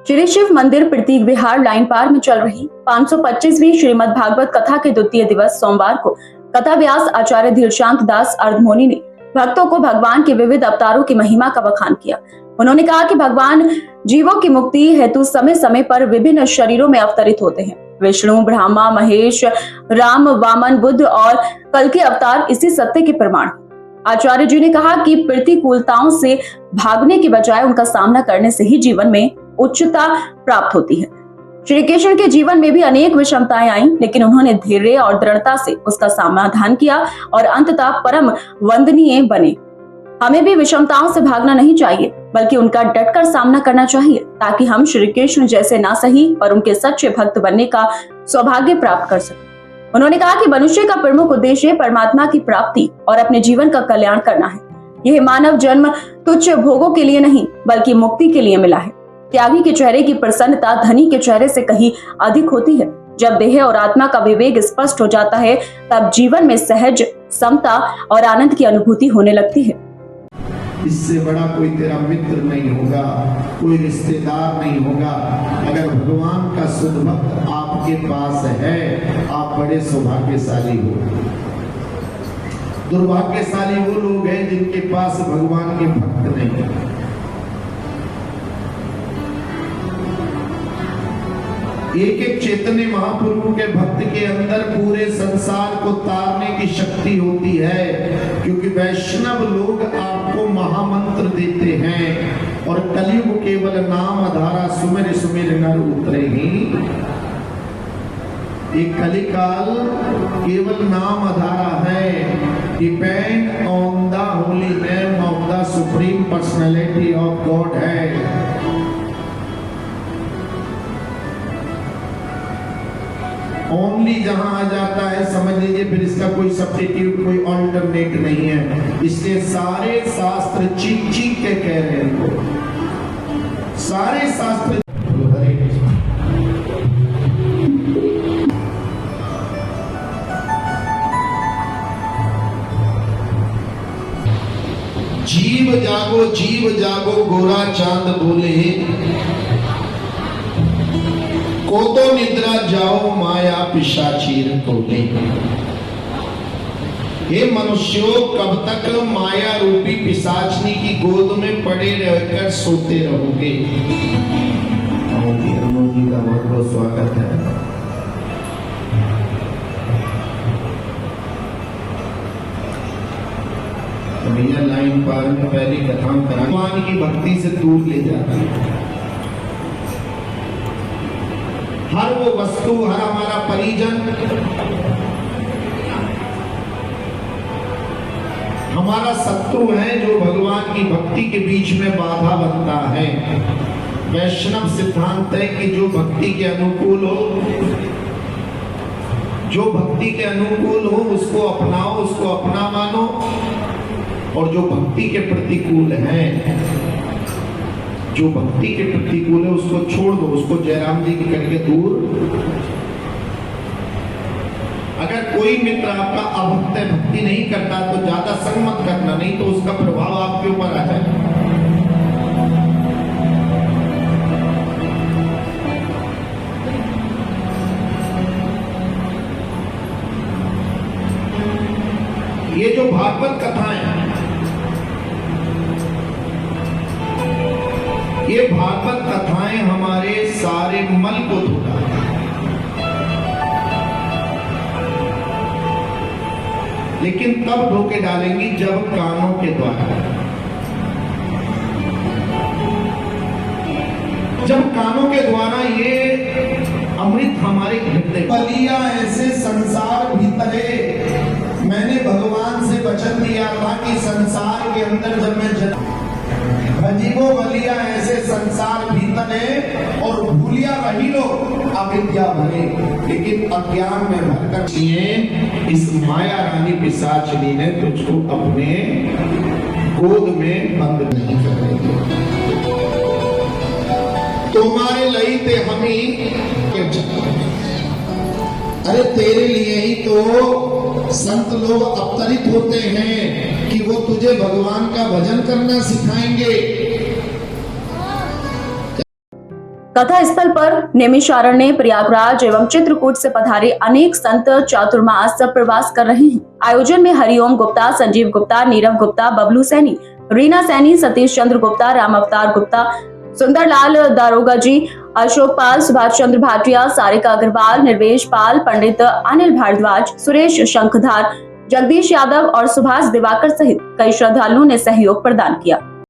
श्री शिव मंदिर प्रतीक विहार लाइन पार में चल रही 525वीं श्रीमद् भागवत कथा के द्वितीय दिवस सोमवार को कथा व्यास आचार्य धीरशांत दास अर्धमोनी ने भक्तों को भगवान के विविध अवतारों की महिमा का बखान किया। उन्होंने कहा कि भगवान जीवों की मुक्ति हेतु समय समय पर विभिन्न शरीरों में अवतरित होते हैं। विष्णु, ब्रह्मा, महेश, राम, वामन, बुद्ध और कल के अवतार इसी सत्य के प्रमाण। आचार्य जी ने कहा कि प्रतिकूलताओं से भागने के बजाय उनका सामना करने से ही जीवन में उच्चता प्राप्त होती है। श्री कृष्ण के जीवन में भी अनेक विषमताएं आईं, लेकिन उन्होंने धैर्य और दृढ़ता से उसका समाधान किया और अंततः परम वंदनीय बने। हमें भी विषमताओं से भागना नहीं चाहिए, बल्कि उनका डटकर सामना करना चाहिए, ताकि हम श्री कृष्ण जैसे ना सही पर उनके सच्चे भक्त बनने का सौभाग्य प्राप्त कर सकें। उन्होंने कहा कि मनुष्य का प्रमुख उद्देश्य परमात्मा की प्राप्ति और अपने जीवन का कल्याण करना है। यह मानव जन्म तुच्छ भोगों के लिए नहीं, बल्कि मुक्ति के लिए मिला है। त्यागी के चेहरे की प्रसन्नता धनी के चेहरे से कहीं अधिक होती है। जब देह और आत्मा का विवेक स्पष्ट हो जाता है, तब जीवन में सहज समता और आनंद की अनुभूति होने लगती है। इससे बड़ा कोई तेरा मित्र नहीं होगा, कोई रिश्तेदार नहीं होगा। अगर भगवान का शुद्ध भक्त आपके पास है, आप बड़े सौभाग्यशाली हो। दुर्भाग्यशाली वो लोग हैं जिनके पास भगवान के भक्त नहीं है। एक एक चैतन्य महापुरुष के भक्त के अंदर पूरे संसार को तारने की शक्ति होती है, क्योंकि वैष्णव लोग आपको महामंत्र देते हैं और कलयुग केवल नाम धारा सुमिर सुमिर नर उतरेगी। एक कलिकाल केवल नाम धारा है। Depend on the holy name of the supreme personality of God है। ओनली जहां आ जाता है, समझ लीजिए फिर इसका कोई सब्स्टिट्यूट, कोई ऑल्टरनेट नहीं है। इसलिए सारे शास्त्र चीख चीख के कह रहे हैं, सारे शास्त्र। जीव जागो गोरा चांद बोले, को तो निद्रा जाओ माया पिशाचीर तोले। हे मनुष्यों, कब तक माया रूपी पिशाचनी की गोद में पड़े रहकर सोते रहोगे। जी का बहुत बहुत स्वागत है। भैया लाइन पार में पहली कथा भगवान की भक्ति से दूर ले जाता है। हर वो वस्तु, हर हमारा परिजन, हमारा शत्रु है जो भगवान की भक्ति के बीच में बाधा बनता है। वैष्णव सिद्धांत है कि जो भक्ति के अनुकूल हो, जो भक्ति के अनुकूल हो उसको अपनाओ, उसको अपना मानो, और जो भक्ति के प्रतिकूल है, जो भक्ति के प्रतिकूल है, उसको छोड़ दो, उसको जयराम जी की करके दूर। अगर कोई मित्र आपका अभक्त है, भक्ति नहीं करता, तो ज्यादा संग मत करना, नहीं तो उसका प्रभाव आपके ऊपर आ जाए। ये जो भागवत कथाएं, ये भागवत कथाएं हमारे सारे मल को धोता है। लेकिन तब धोके डालेंगी जब कानों के द्वारा, जब कानों के द्वारा ये अमृत हमारे हृदय बलिया ऐसे संसार भीतरे। मैंने भगवान से वचन दिया था कि संसार के अंदर जब मैं भजीवो बलिया ऐसे संसार भीतरे, और भूलिया रही लो अविद्या भरे। लेकिन अज्ञान में भरकर इस माया रानी पिशाचिनी ने तुझको अपने गोद में बंद नहीं करेंगे। तुम्हारे लई ते हमी, अरे तेरे लिए ही तो संत लोग अवतरित होते हैं कि वो तुझे भगवान का भजन करना सिखाएंगे। कथा स्थल पर नैमिषारण्य, प्रयागराज एवं चित्रकूट से पधारे अनेक संत चातुर्मास प्रवास कर रहे हैं। आयोजन में हरिओम गुप्ता, संजीव गुप्ता, नीरव गुप्ता, बबलू सैनी, रीना सैनी, सतीश चंद्र गुप्ता, राम अवतार गुप्ता, सुंदरलाल दारोगा जी, अशोक पाल, सुभाष चंद्र भाटिया, सारिका अग्रवाल, निर्वेश पाल, पंडित अनिल भारद्वाज, सुरेश शंखधार, जगदीश यादव और सुभाष दिवाकर सहित कई श्रद्धालुओं ने सहयोग प्रदान किया।